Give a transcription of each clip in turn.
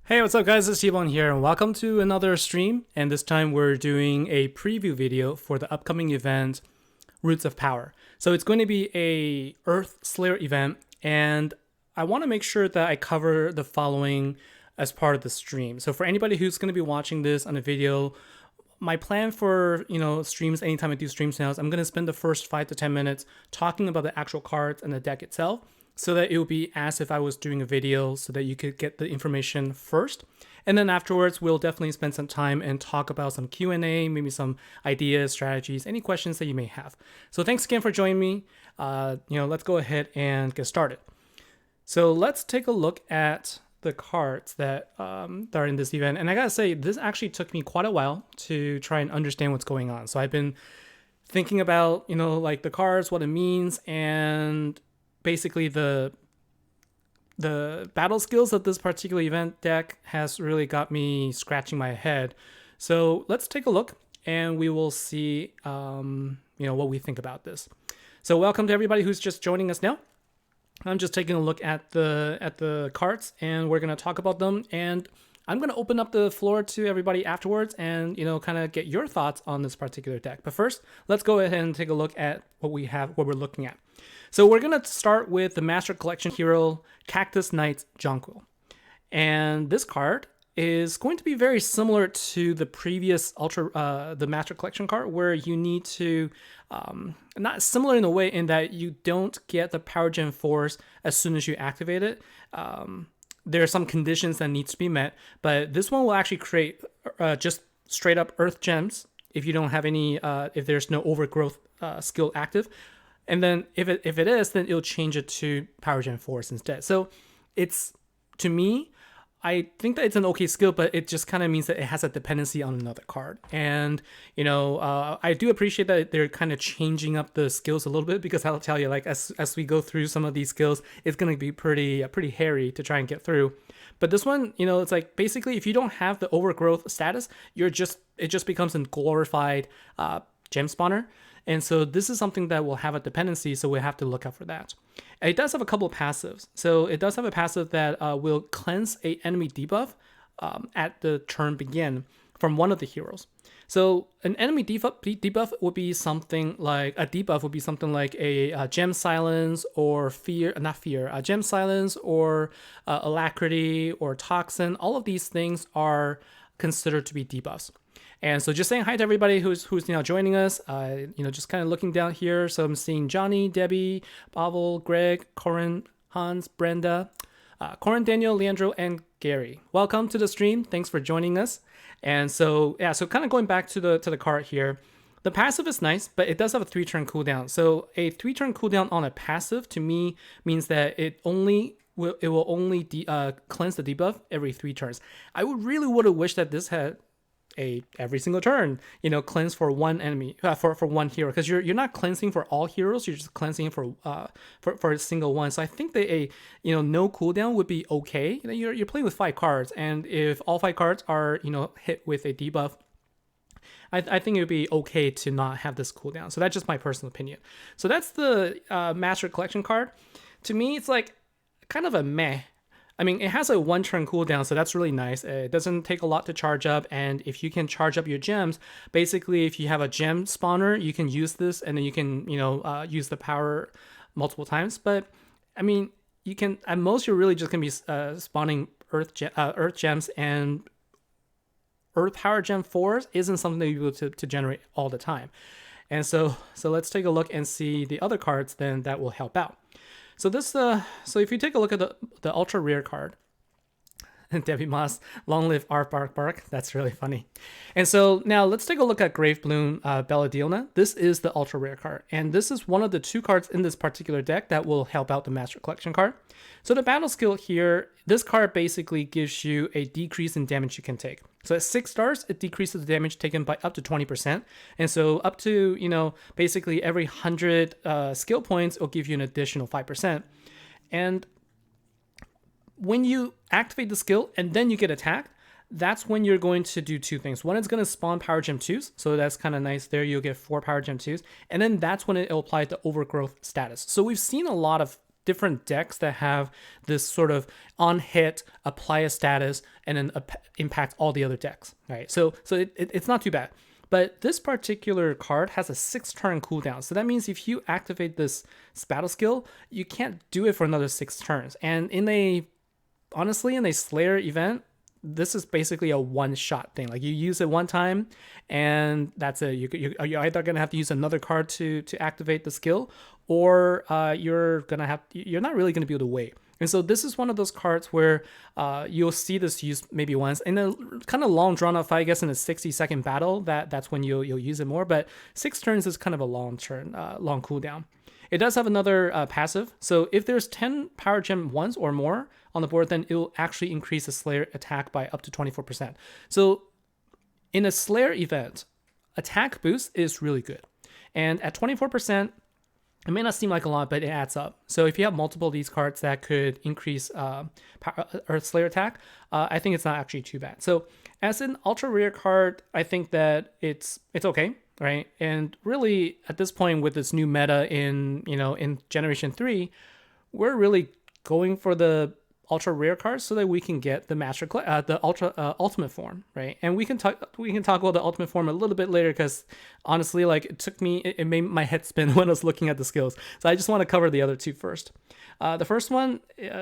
Hey, what's up guys, it's TBone here and welcome to another stream, and this time we're doing a preview video for the upcoming event Roots of Power. So it's going to be a Earth Slayer event, and I want to make sure that I cover the following as part of the stream. So for anybody who's going to be watching this on a video, my plan for streams, anytime I do streams now, is I'm going to spend the first 5 to 10 minutes talking about the actual cards and the deck itself, so that it will be as if I was doing a video, so that you could get the information first. And then afterwards, we'll definitely spend some time and talk about some Q&A, maybe some ideas, strategies, any questions that you may have. So thanks again for joining me. Let's go ahead and get started. So let's take a look at the cards that are in this event. And I gotta say, this actually took me quite a while to try and understand what's going on. So I've been thinking about, like the cards, what it means, and basically the battle skills of this particular event deck has really got me scratching my head. So let's take a look and we will see what we think about this. So welcome to everybody who's just joining us now. I'm just taking a look at the cards and we're going to talk about them, and I'm going to open up the floor to everybody afterwards and kind of get your thoughts on this particular deck. But first, let's go ahead and take a look at what we're looking at. So we're going to start with the Master Collection hero, Cactus Knight Jonquil. And this card is going to be very similar to the previous the Master Collection card, where you need to, not similar in a way in that you don't get the Power Gem Force as soon as you activate it. There are some conditions that need to be met, but this one will actually create just straight up Earth Gems if you don't have any, if there's no Overgrowth skill active. And then if it is, then it'll change it to Power Gem Force instead. So it's, to me, I think that it's an okay skill, but it just kind of means that it has a dependency on another card. And, I do appreciate that they're kind of changing up the skills a little bit, because I'll tell you, like, as we go through some of these skills, it's going to be pretty hairy to try and get through. But this one, it's like, basically, if you don't have the Overgrowth status, it just becomes a glorified gem spawner. And so this is something that will have a dependency, so we have to look out for that. And it does have a couple of passives. So it does have a passive that will cleanse a enemy debuff at the turn begin from one of the heroes. So an enemy debuff would be something like a gem silence or gem silence or alacrity or toxin. All of these things are considered to be debuffs. And so just saying hi to everybody who's now joining us, just kind of looking down here. So I'm seeing Johnny, Debbie, Pavel, Greg, Corin, Hans, Brenda, Corin, Daniel, Leandro, and Gary. Welcome to the stream. Thanks for joining us. And so, so kind of going back to the card here, the passive is nice, but it does have a 3-turn cooldown. So a 3-turn cooldown on a passive, to me, means that it will only cleanse the debuff every 3 turns. I would have wished that this had every single turn, cleanse for one enemy, for one hero, because you're not cleansing for all heroes, you're just cleansing for a single one. So I think that a no cooldown would be okay. You're playing with 5 cards, and if all 5 cards are hit with a debuff, I think it would be okay to not have this cooldown. So that's just my personal opinion. So that's the Master Collection card. To me, it's like kind of a meh. I mean, it has a 1-turn cooldown, so that's really nice. It doesn't take a lot to charge up, and if you can charge up your gems, basically if you have a gem spawner, you can use this, and then you can, use the power multiple times. But, I mean, you can, at most, you're really just going to be spawning Earth Gems, and Earth Power Gem 4s isn't something that you're able to generate all the time. And so let's take a look and see the other cards then that will help out. So so if you take a look at the ultra rare card, and Debbie Moss, long live Arf Bark Bark. That's really funny. And so now let's take a look at Gravebloom Belladilna. This is the ultra rare card, and this is one of the 2 cards in this particular deck that will help out the Master Collection card. So the battle skill here, this card basically gives you a decrease in damage you can take. So at 6 stars, it decreases the damage taken by up to 20%. And so up to, basically every 100 skill points, it'll give you an additional 5%. And when you activate the skill and then you get attacked, that's when you're going to do 2 things. One, it's going to spawn Power Gem 2s. So that's kind of nice there. You'll get 4 Power Gem 2s. And then that's when it'll apply the Overgrowth status. So we've seen a lot of different decks that have this sort of on hit, apply a status, and then impact all the other decks, right? So it's not too bad. But this particular card has a 6-turn cooldown. So that means if you activate this battle skill, you can't do it for another 6 turns. And honestly, in a Slayer event, this is basically a one-shot thing. Like, you use it one time, and that's it. You're either gonna have to use another card to activate the skill, or you're not really gonna be able to wait. And so this is one of those cards where you'll see this used maybe once in a kind of long drawn out fight. I guess in a 60-second battle, that's when you'll use it more. But 6 turns is kind of a long cooldown. It does have another passive. So if there's 10 power gem ones or more on the board, then it will actually increase the Slayer attack by up to 24%. So in a Slayer event, attack boost is really good. And at 24%, it may not seem like a lot, but it adds up. So if you have multiple of these cards that could increase or Slayer attack, I think it's not actually too bad. So as an ultra rare card, I think that it's okay, right? And really, at this point, with this new meta in Generation 3, we're really going for the ultra rare cards so that we can get the the ultimate form, right? And we can talk about the ultimate form a little bit later, because honestly, like, it made my head spin when I was looking at the skills. So I just want to cover the other two first. The first one,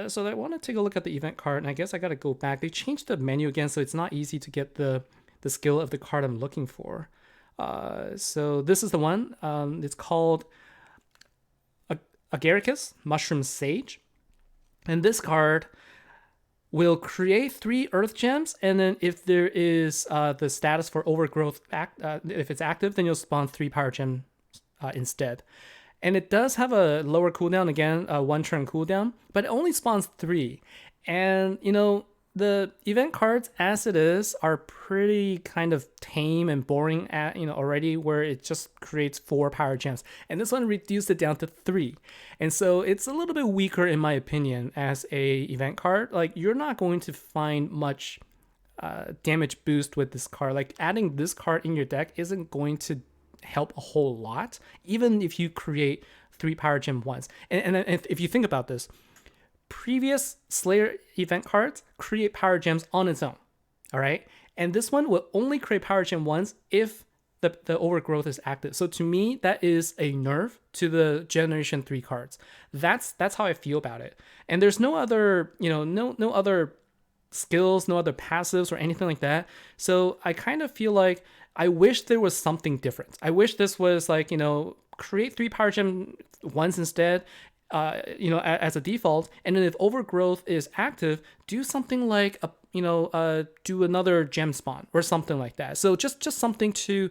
so I want to take a look at the event card, and I guess I got to go back. They changed the menu again, so it's not easy to get the skill of the card I'm looking for. So this is the one. It's called Agaricus, Mushroom Sage. And this card will create 3 earth gems, and then if there is the status for overgrowth, if it's active, then you'll spawn 3 power gems instead. And it does have a lower cooldown, again, a 1-turn cooldown, but it only spawns 3. And, the event cards as it is are pretty kind of tame and boring already, where it just creates 4 power gems, and this one reduced it down to 3. And so it's a little bit weaker in my opinion as a event card. Like, you're not going to find much damage boost with this card. Like, adding this card in your deck isn't going to help a whole lot, even if you create 3 power gem ones. And if you think about this, previous Slayer event cards create power gems on its own, all right? And this one will only create power gem once if the overgrowth is active. So to me, that is a nerf to the Generation 3 cards. That's how I feel about it. And there's no other, no other skills, no other passives or anything like that. So I kind of feel like I wish there was something different. I wish this was like, create 3 power gem ones instead, as a default, and then if overgrowth is active, do something like do another gem spawn or something like that. So just something to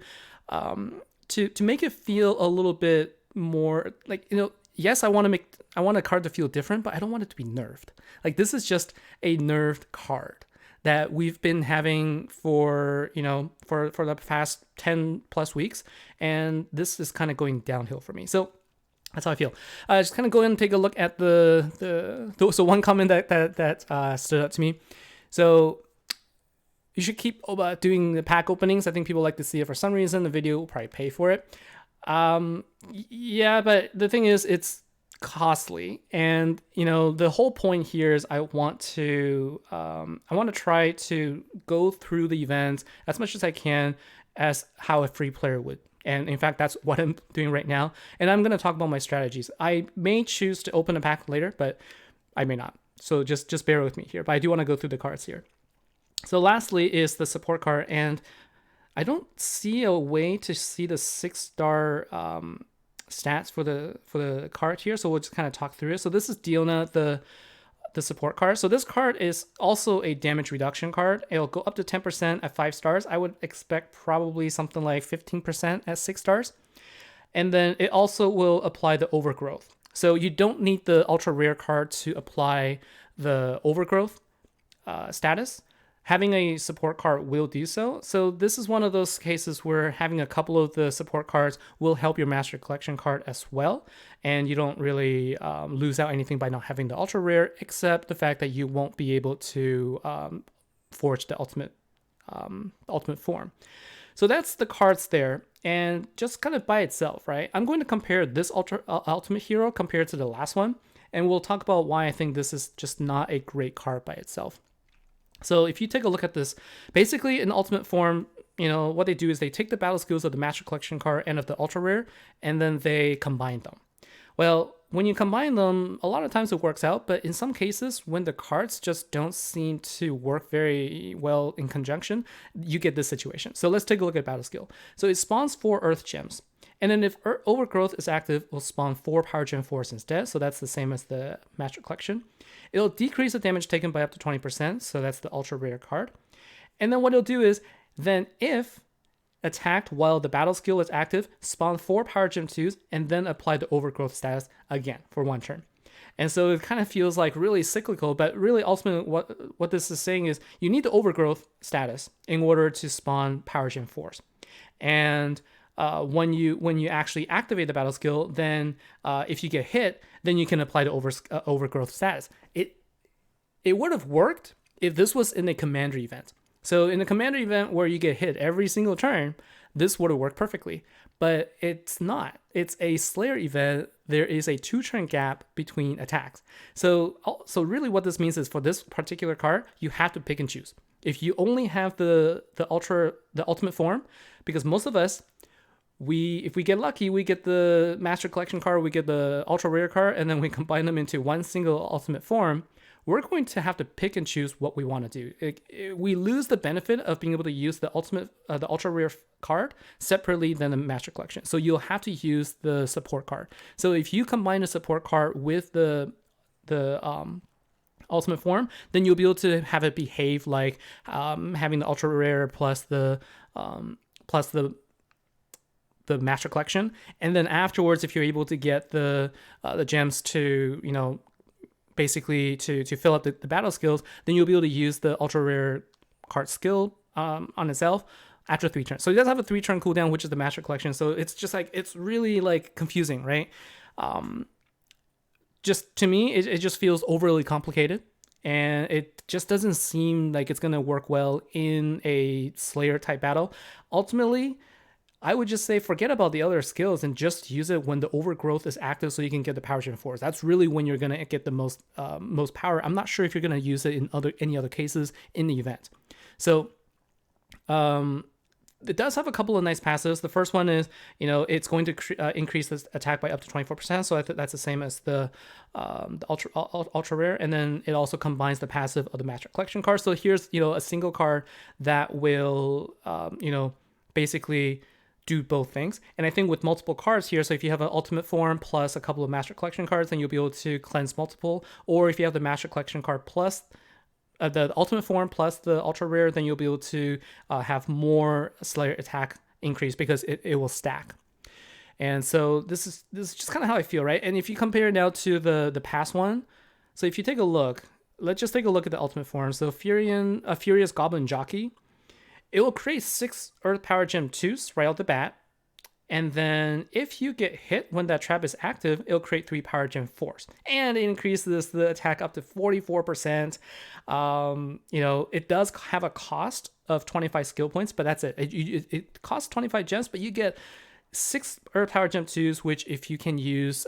make it feel a little bit more like, yes, I want a card to feel different, but I don't want it to be nerfed. Like, this is just a nerfed card that we've been having for the past 10 plus weeks, and this is kind of going downhill for me. So that's how I feel. Just kind of go ahead and take a look at so one comment that stood out to me. So you should keep doing the pack openings. I think people like to see it for some reason. The video will probably pay for it. Yeah, but the thing is, it's costly, and the whole point here is I want to try to go through the events as much as I can as how a free player would. And in fact, that's what I'm doing right now. And I'm going to talk about my strategies. I may choose to open a pack later, but I may not. So just bear with me here. But I do want to go through the cards here. So lastly is the support card. And I don't see a way to see the 6-star stats for the card here. So we'll just kind of talk through it. So this is Diona, the support card. So this card is also a damage reduction card. It'll go up to 10% at 5 stars. I would expect probably something like 15% at 6 stars. And then it also will apply the overgrowth. So you don't need the ultra rare card to apply the overgrowth status. Having a support card will do so. So this is one of those cases where having a couple of the support cards will help your Master Collection card as well. And you don't really lose out anything by not having the ultra rare, except the fact that you won't be able to forge the ultimate form. So that's the cards there. And just kind of by itself, right? I'm going to compare this ultimate hero compared to the last one. And we'll talk about why I think this is just not a great card by itself. So if you take a look at this, basically in ultimate form, what they do is they take the battle skills of the Master Collection card and of the ultra rare, and then they combine them. Well, when you combine them, a lot of times it works out, but in some cases, when the cards just don't seem to work very well in conjunction, you get this situation. So let's take a look at battle skill. So it spawns 4 Earth Gems. And then if Overgrowth is active, it will spawn 4 Power Gem 4s instead. So that's the same as the Master Collection. It'll decrease the damage taken by up to 20%. So that's the ultra rare card. And then what it'll do is, then if attacked while the battle skill is active, spawn 4 Power Gem 2s, and then apply the Overgrowth status again for 1 turn. And so it kind of feels like really cyclical, but really ultimately what this is saying is you need the Overgrowth status in order to spawn Power Gem 4s. And when you actually activate the battle skill, then if you get hit, then you can apply the Overgrowth status. It would have worked if this was in a Commander event. So in a Commander event where you get hit every single turn, this would have worked perfectly. But it's not. It's a Slayer event. There is a 2-turn gap between attacks. So really what this means is for this particular card, you have to pick and choose. If you only have the ultimate form, because most of us, if we get lucky, we get the Master Collection card, we get the ultra rare card, and then we combine them into one single ultimate form, we're going to have to pick and choose what we want to do. We lose the benefit of being able to use the ultra rare card separately than the Master Collection. So you'll have to use the support card. So if you combine a support card with the ultimate form, then you'll be able to have it behave like having the ultra rare plus the Master Collection, and then afterwards, if you're able to get the gems to basically to fill up the battle skills, then you'll be able to use the ultra rare card skill on itself after 3 turns. So it does have a 3-turn cooldown, which is the Master Collection. So it's just like, it's really like confusing, right? Just to me, it just feels overly complicated, and it just doesn't seem like it's going to work well in a Slayer type battle. Ultimately, I would just say forget about the other skills and just use it when the Overgrowth is active so you can get the Power Gem 4s. That's really when you're going to get the most power. I'm not sure if you're going to use it in any other cases in the event. So it does have a couple of nice passives. The first one is, it's going to increase this attack by up to 24%. So that's the same as the ultra rare. And then it also combines the passive of the Master Collection card. So here's, a single card that will, basically do both things. And I think with multiple cards here, so if you have an ultimate form plus a couple of Master Collection cards, then you'll be able to cleanse multiple. Or if you have the Master Collection card plus the ultimate form plus the ultra rare, then you'll be able to have more Slayer attack increase because it will stack. And so this is just kind of how I feel, right? And if you compare now to the past one, so if you take a look, let's just take a look at the ultimate form. So Furious Goblin Jockey, it will create 6 Earth Power Gem 2s right out the bat. And then if you get hit when that trap is active, it'll create 3 Power Gem 4s. And it increases the attack up to 44%. It does have a cost of 25 skill points, but that's it. It costs 25 gems, but you get 6 Earth Power Gem 2s, which if you can use...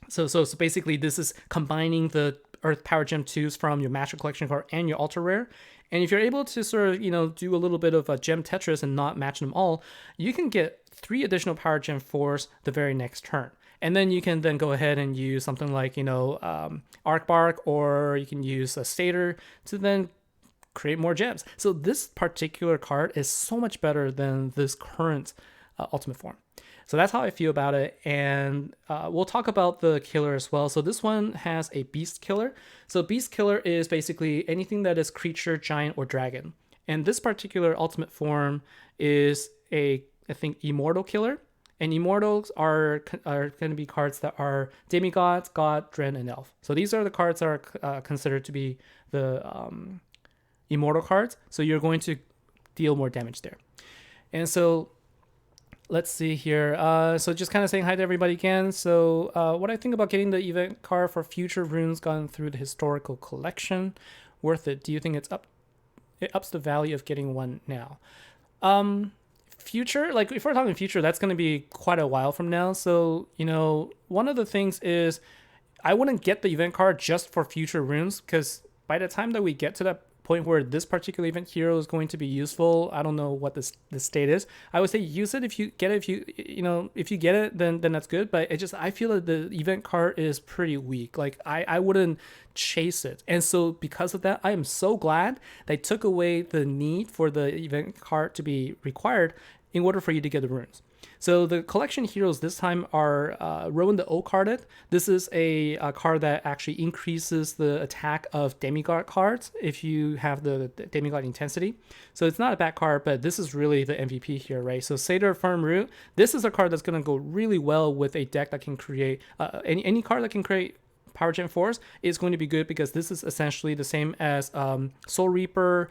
So basically this is combining the Earth Power Gem 2s from your Master Collection card and your Ultra Rare. And if you're able to sort of, do a little bit of a gem Tetris and not match them all, you can get 3 additional Power Gem 4s the very next turn. And then you can then go ahead and use something like, Arc Bark, or you can use a Stater to then create more gems. So this particular card is so much better than this current Ultimate form. So that's how I feel about it. And we'll talk about the killer as well. So this one has a Beast Killer. So Beast Killer is basically anything that is creature, giant, or dragon. And this particular ultimate form is I think, Immortal Killer. And Immortals are going to be cards that are Demigods, God, Dren, and Elf. So these are the cards that are considered to be the Immortal cards. So you're going to deal more damage there. And so... let's see here. So just kind of saying hi to everybody again. So what I think about getting the event card for future runes gone through the historical collection, worth it? Do you think it ups the value of getting one now? Future, like if we're talking future, that's going to be quite a while from now. So, one of the things is I wouldn't get the event card just for future runes, because by the time that we get to that point where this particular event hero is going to be useful, I don't know what this state is. I would say use it if you get it. If you get it, then that's good. But I feel that the event card is pretty weak. Like I wouldn't chase it. And so because of that, I am so glad they took away the need for the event card to be required in order for you to get the runes. So the collection heroes this time are Rowan the O carded. This is a card that actually increases the attack of demigod cards if you have the demigod intensity. So it's not a bad card, but this is really the MVP here, right? So Satyr Firm Root, this is a card that's going to go really well with a deck that can create any card that can create Power Gen 4s is going to be good, because this is essentially the same as Soul Reaper,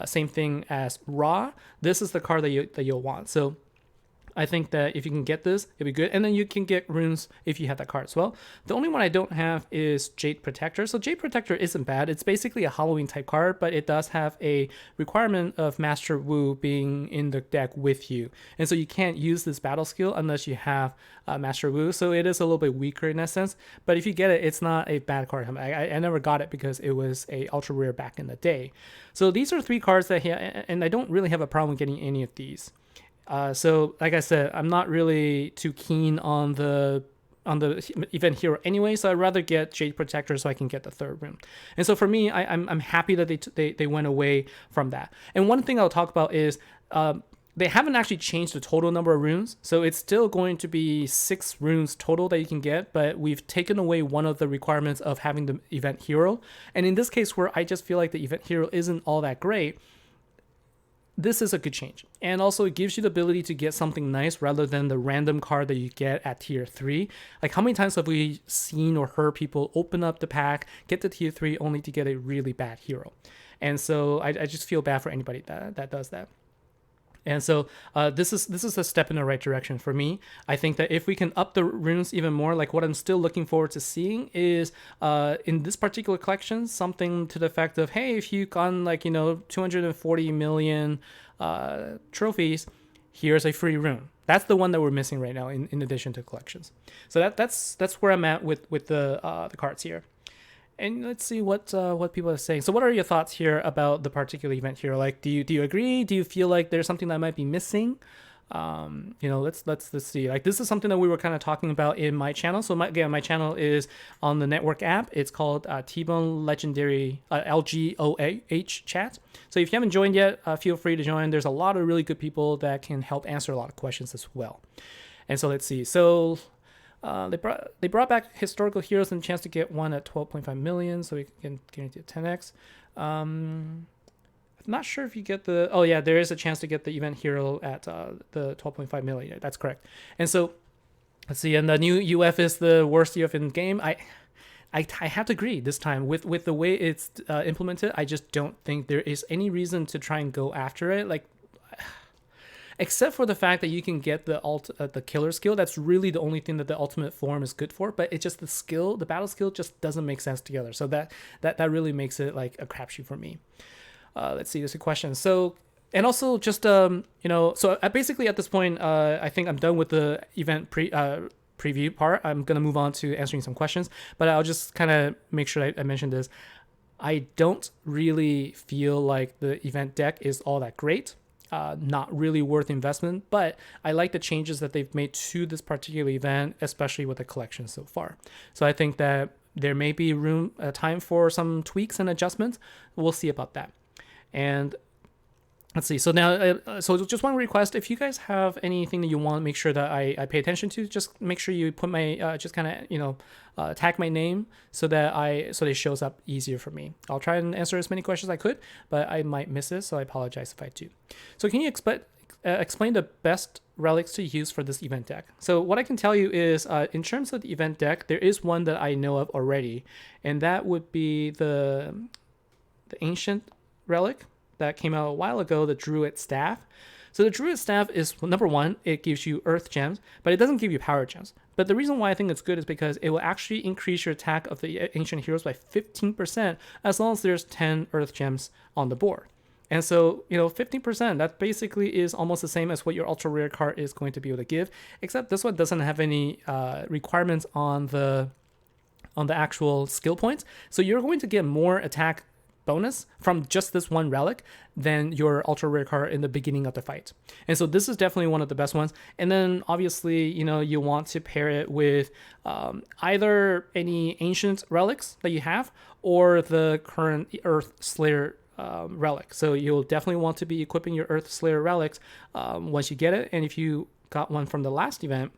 same thing as Ra. This is the card that you'll want. So I think that if you can get this, it'll be good. And then you can get runes if you have that card as well. The only one I don't have is Jade Protector. So Jade Protector isn't bad. It's basically a Halloween type card, but it does have a requirement of Master Wu being in the deck with you. And so you can't use this battle skill unless you have Master Wu. So it is a little bit weaker in that sense. But if you get it, it's not a bad card. I never got it because it was a ultra rare back in the day. So these are 3 cards that and I don't really have a problem getting any of these. So like I said, I'm not really too keen on the event hero anyway, so I'd rather get Jade Protector so I can get the 3rd rune. And so for me, I'm happy that they went away from that. And one thing I'll talk about is they haven't actually changed the total number of runes, so it's still going to be 6 runes total that you can get, but we've taken away one of the requirements of having the event hero. And in this case, where I just feel like the event hero isn't all that great, this is a good change. And also it gives you the ability to get something nice rather than the random card that you get at tier 3. Like how many times have we seen or heard people open up the pack, get to tier 3 only to get a really bad hero? And so I just feel bad for anybody that does that. And so this is a step in the right direction for me. I think that if we can up the runes even more, like what I'm still looking forward to seeing is in this particular collection, something to the effect of, hey, if you've gotten 240 million trophies, here's a free rune. That's the one that we're missing right now in addition to collections. So that's where I'm at with the cards here. And let's see what people are saying. So what are your thoughts here about the particular event here? Like, do you agree? Do you feel like there's something that might be missing? Let's see. Like, this is something that we were kind of talking about in my channel. So my channel is on the network app. It's called TBone LGOH Chat. So if you haven't joined yet, feel free to join. There's a lot of really good people that can help answer a lot of questions as well. And so let's see. So they brought back historical heroes and a chance to get one at 12.5 million, so we can guarantee a 10x. I'm not sure if you get the... Oh yeah, there is a chance to get the event hero at the 12.5 million. That's correct. And so let's see. And the new UF is the worst UF in the game. I have to agree this time with the way it's implemented. I just don't think there is any reason to try and go after it. Like, except for the fact that you can get the killer skill. That's really the only thing that the ultimate form is good for. But it's just the battle skill just doesn't make sense together. So that really makes it like a crapshoot for me. Let's see, there's a question. So, and also just so basically at this point, I think I'm done with the event preview part. I'm gonna move on to answering some questions, but I'll just kind of make sure I mention this. I don't really feel like the event deck is all that great. Not really worth investment, but I like the changes that they've made to this particular event, especially with the collection so far. So I think that there may be time for some tweaks and adjustments. We'll see about that. And let's see. So now, so just one request: if you guys have anything that you want, make sure that I pay attention to. Just make sure you put my just kind of tag my name so it shows up easier for me. I'll try and answer as many questions as I could, but I might miss it, so I apologize if I do. So can you explain the best relics to use for this event deck? So what I can tell you is, in terms of the event deck, there is one that I know of already, and that would be the ancient relic that came out a while ago, the Druid Staff. So the Druid Staff is, number one, it gives you Earth Gems, but it doesn't give you Power Gems. But the reason why I think it's good is because it will actually increase your attack of the Ancient Heroes by 15%, as long as there's 10 Earth Gems on the board. And so, 15%, that basically is almost the same as what your Ultra Rare card is going to be able to give, except this one doesn't have any requirements on the the actual skill points. So you're going to get more attack bonus from just this one relic than your ultra rare card in the beginning of the fight. And so this is definitely one of the best ones. And then obviously, you want to pair it with either any ancient relics that you have or the current Earth Slayer relic. So you'll definitely want to be equipping your Earth Slayer relics once you get it. And if you got one from the last event,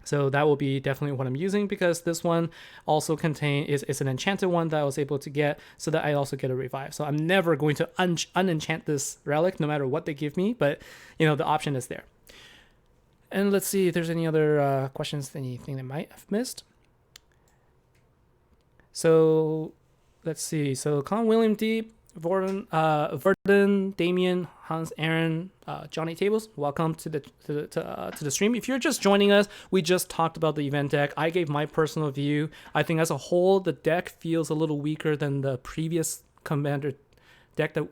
so that will be definitely what I'm using, because this one also is an enchanted one that I was able to get, so that I also get a revive. So I'm never going to unenchant this relic no matter what they give me, but the option is there. And let's see if there's any other questions, anything that might have missed. So let's see. So Colin William D, Verdon, Damien, Hans, Aaron, Johnny Tables, welcome to the stream. If you're just joining us, we just talked about the event deck. I gave my personal view. I think as a whole, the deck feels a little weaker than the previous Commander deck that.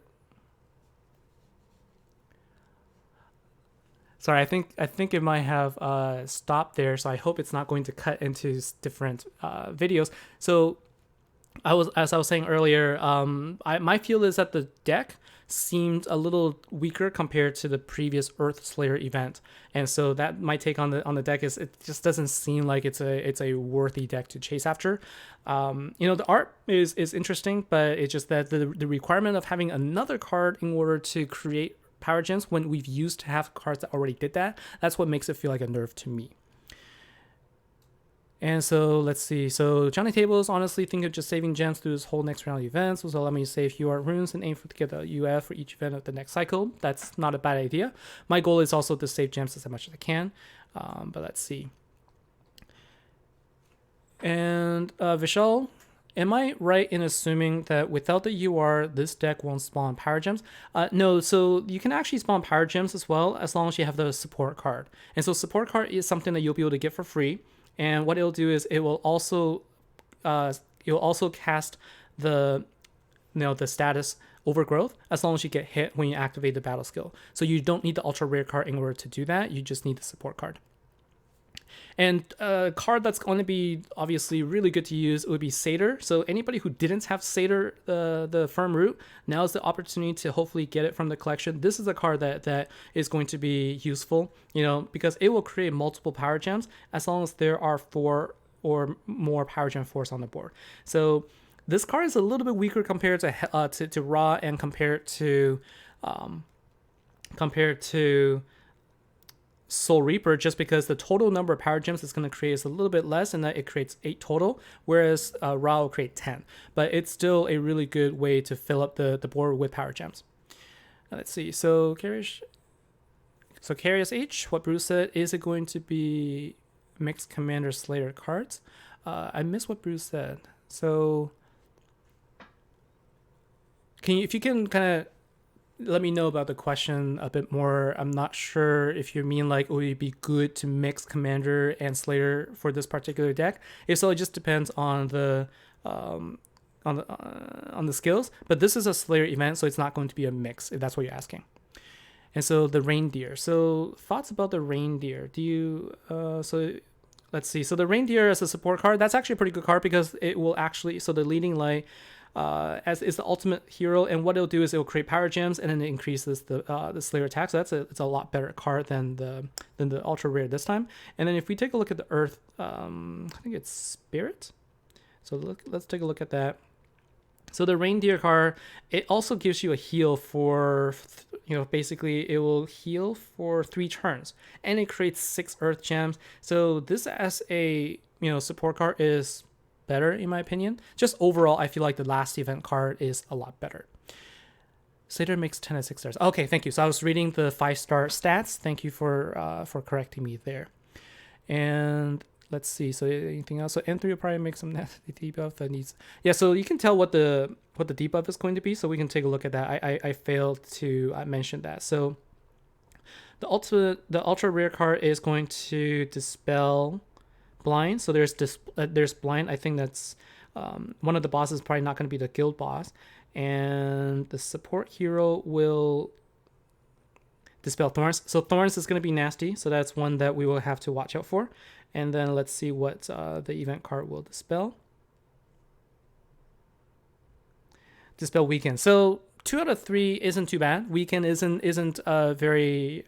Sorry, I think it might have stopped there, so I hope it's not going to cut into different videos. So as I was saying earlier, my feel is that the deck seemed a little weaker compared to the previous Earth Slayer event, and so that my take on the deck is it just doesn't seem like it's a worthy deck to chase after. The art is interesting, but it's just that the requirement of having another card in order to create power gems when we've used to have cards that already did that, that's what makes it feel like a nerf to me. And so let's see. So Johnny Tables, honestly think of just saving gems through this whole next round of events. So allow me to save UR runes and aim to get the UF for each event of the next cycle. That's not a bad idea. My goal is also to save gems as much as I can. But let's see. And Vishal, am I right in assuming that without the UR, this deck won't spawn power gems? No, so you can actually spawn power gems as well, as long as you have the support card. And so support card is something that you'll be able to get for free. And what it'll do is it will also you'll also cast the status Overgrowth as long as you get hit when you activate the battle skill. So you don't need the ultra rare card in order to do that. You just need the support card. And a card that's going to be obviously really good to use would be Satyr. So anybody who didn't have Satyr, the firm root, now is the opportunity to hopefully get it from the collection. This is a card that is going to be useful, because it will create multiple power gems as long as there are 4 or more power gem force on the board. So this card is a little bit weaker compared to Ra and compared to Soul Reaper, just because the total number of power gems it's going to create is a little bit less, and that it creates 8 total, whereas Ra will create 10. But it's still a really good way to fill up the board with power gems. Now, let's see. So Carius H, what Bruce said, is it going to be mixed Commander Slayer cards? I missed what Bruce said. So if you can kind of let me know about the question a bit more. I'm not sure if you mean like would it be good to mix Commander and Slayer for this particular deck. If so, it just depends on the skills. But this is a Slayer event, so it's not going to be a mix if that's what you're asking. And so the Reindeer. So thoughts about the Reindeer? Do you so let's see. So the Reindeer as a support card, that's actually a pretty good card because it will actually the leading light. As is the ultimate hero, and what it'll do is it'll create power gems, and then it increases the Slayer attack. So it's a lot better card than the ultra rare this time. And then if we take a look at the Earth, I think it's Spirit. So let's take a look at that. So the Reindeer card, it also gives you a heal for, basically it will heal for 3 turns, and it creates 6 Earth gems. So this as a support card is better in my opinion. Just overall, I feel like the last event card is a lot better. Satyr makes 10 and 6 stars. Okay, thank you. So I was reading the 5-star stats. Thank you for correcting me there. And let's see. So anything else? So N3 will probably make some debuff that needs. Yeah. So you can tell what the debuff is going to be. So we can take a look at that. I failed to mention that. So the ultra rare card is going to dispel blind. So there's blind. I think that's one of the bosses, probably not going to be the guild boss, and the support hero will dispel thorns. So thorns is going to be nasty, so that's one that we will have to watch out for. And then let's see what the event card will dispel. Dispel Weaken. So 2 out of 3 isn't too bad. Weaken isn't very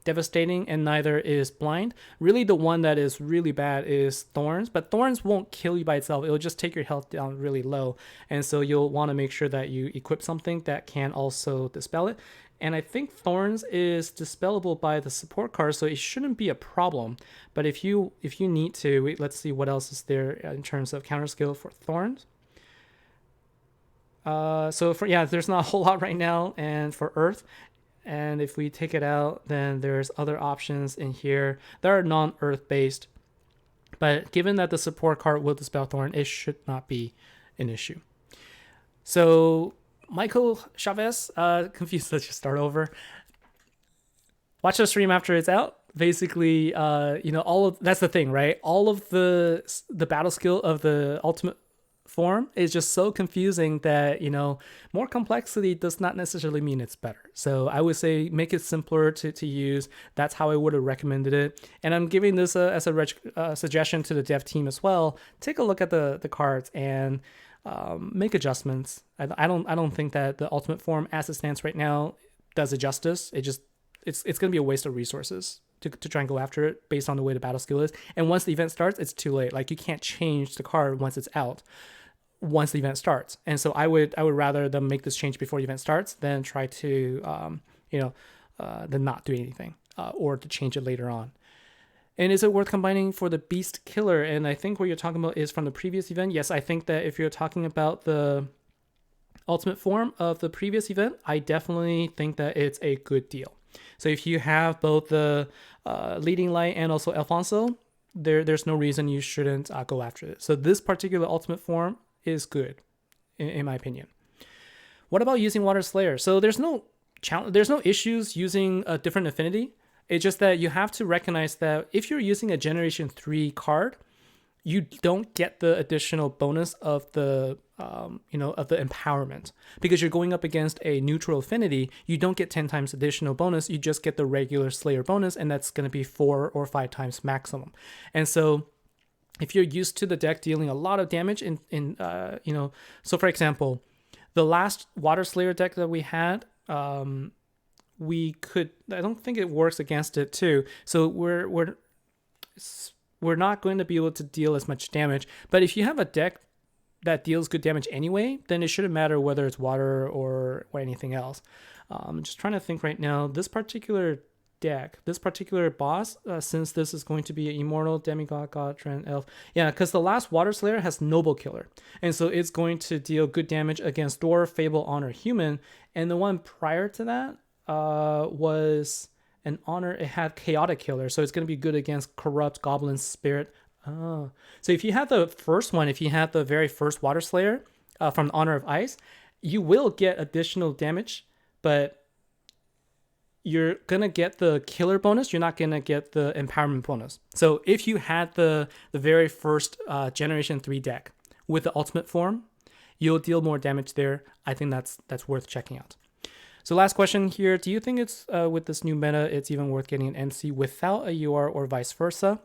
devastating, and neither is Blind. Really, the one that is really bad is Thorns, but Thorns won't kill you by itself. It'll just take your health down really low, and so you'll want to make sure that you equip something that can also dispel it. And I think Thorns is dispellable by the support card, so it shouldn't be a problem. But if you need to, let's see what else is there in terms of counter skill for Thorns. There's not a whole lot right now, and for Earth, and if we take it out, then there's other options in here that are non-Earth based. But given that the support card will dispel Thorn, it should not be an issue. So Michael Chavez, confused. Let's just start over. Watch the stream after it's out. Basically, that's the thing, right? All of the battle skill of the ultimate form is just so confusing that more complexity does not necessarily mean it's better. So I would say make it simpler to use. That's how I would have recommended it, and I'm giving this as a suggestion to the dev team as well. Take a look at the cards and make adjustments. I don't think that the ultimate form as it stands right now does it justice. It's going to be a waste of resources to try and go after it based on the way the battle skill is. And once the event starts, it's too late. Like, you can't change the card once it's out, once the event starts. And so I would rather them make this change before the event starts than try to than not do anything or to change it later on. And is it worth combining for the Beast Killer? And I think what you're talking about is from the previous event. Yes, I think that if you're talking about the ultimate form of the previous event, I definitely think that it's a good deal. So if you have both the Leading Light and also Elfonso, there's no reason you shouldn't go after it. So this particular ultimate form is good, in my opinion. What about using Water Slayer? So there's no issues using a different affinity. It's just that you have to recognize that if you're using a Generation 3 card, you don't get the additional bonus of the empowerment, because you're going up against a neutral affinity. You don't get 10 times additional bonus. You just get the regular Slayer bonus, and that's going to be 4 or 5 times maximum. And so if you're used to the deck dealing a lot of damage so for example, the last Water Slayer deck that we had, I don't think it works against it too. So we're not going to be able to deal as much damage. But if you have a deck that deals good damage anyway, then it shouldn't matter whether it's water or anything else. I'm just trying to think right now. This particular deck, this particular boss, since this is going to be Immortal, Demigod, God, Trend, Elf. Yeah, because the last Water Slayer has Noble Killer. And so it's going to deal good damage against Dwarf, Fable, Honor, Human. And the one prior to that was an Honor. It had Chaotic Killer. So it's going to be good against Corrupt, Goblin, Spirit. Oh. So if you had the first one, if you had the very first Water Slayer from Honor of Ice, you will get additional damage, but you're going to get the killer bonus. You're not going to get the empowerment bonus. So if you had the very first Generation 3 deck with the ultimate form, you'll deal more damage there. I think that's worth checking out. So last question here. Do you think it's with this new meta, it's even worth getting an MC without a UR or vice versa?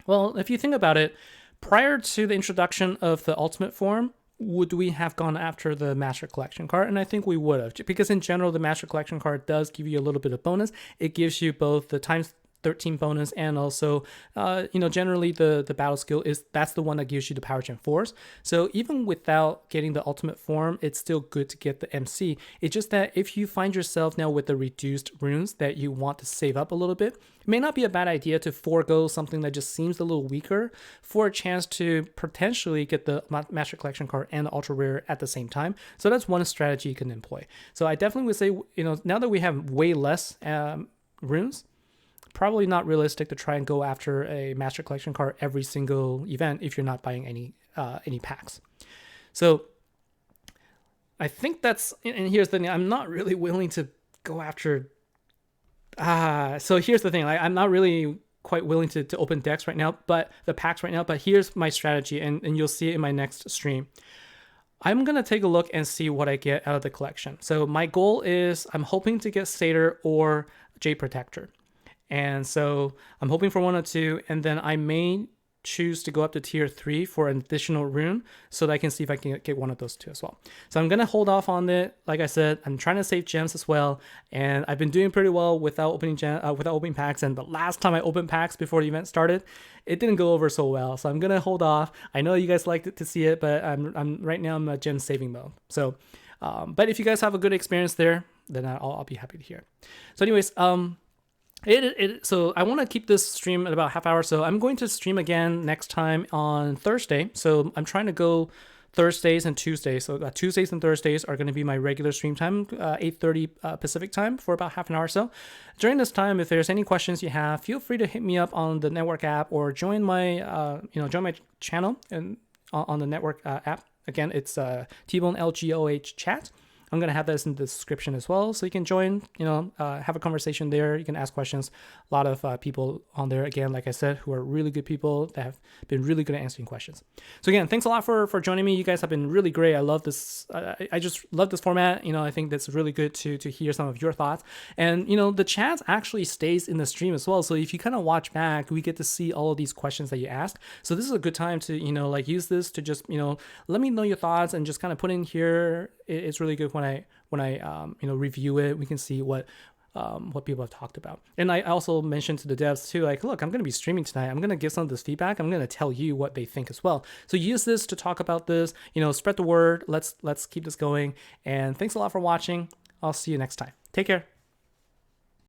Well, if you think about it, prior to the introduction of the ultimate form, would we have gone after the Master Collection card? And I think we would have, because in general, the Master Collection card does give you a little bit of bonus. It gives you both the times 13 bonus and also, generally the battle skill that's the one that gives you the Power Gen Force. So even without getting the ultimate form, it's still good to get the MC. It's just that if you find yourself now with the reduced runes that you want to save up a little bit, it may not be a bad idea to forego something that just seems a little weaker for a chance to potentially get the Master Collection card and the Ultra Rare at the same time. So that's one strategy you can employ. So I definitely would say, now that we have way less runes, probably not realistic to try and go after a Master Collection card every single event if you're not buying any packs. So I think and here's the thing, I'm not really willing to go after. So here's the thing, I'm not really quite willing to open decks right now, but the packs right now. But here's my strategy, and you'll see it in my next stream. I'm going to take a look and see what I get out of the collection. So my goal is I'm hoping to get Satyr or Jade Protector. And so I'm hoping for one or two, and then I may choose to go up to tier 3 for an additional rune so that I can see if I can get one of those two as well. So I'm going to hold off on it. Like I said, I'm trying to save gems as well, and I've been doing pretty well without opening packs, and the last time I opened packs before the event started, it didn't go over so well. So I'm going to hold off. I know you guys liked it to see it, but I'm right now I'm a gem saving mode. So but if you guys have a good experience there, then I'll be happy to hear. So anyways, so I want to keep this stream at about half hour. So I'm going to stream again next time on Thursday. So I'm trying to go Thursdays and Tuesdays. So Tuesdays and Thursdays are going to be my regular stream time, 8:30 Pacific time for about half an hour or so. During this time, if there's any questions you have, feel free to hit me up on the network app or join my channel and on the network app. Again, it's TBone LGOH Chat. I'm going to have this in the description as well, so you can join, have a conversation there. You can ask questions. A lot of people on there, again, like I said, who are really good people that have been really good at answering questions. So again, thanks a lot for joining me. You guys have been really great. I love this. I just love this format. I think that's really good to hear some of your thoughts. And, the chat actually stays in the stream as well. So if you kind of watch back, we get to see all of these questions that you asked. So this is a good time to, use this to just, let me know your thoughts and just kind of put in here. It's really good when I review it. We can see what people have talked about. And I also mentioned to the devs too, like, look, I'm going to be streaming tonight. I'm going to give some of this feedback. I'm going to tell you what they think as well. So use this to talk about this, spread the word. Let's keep this going. And thanks a lot for watching. I'll see you next time. Take care.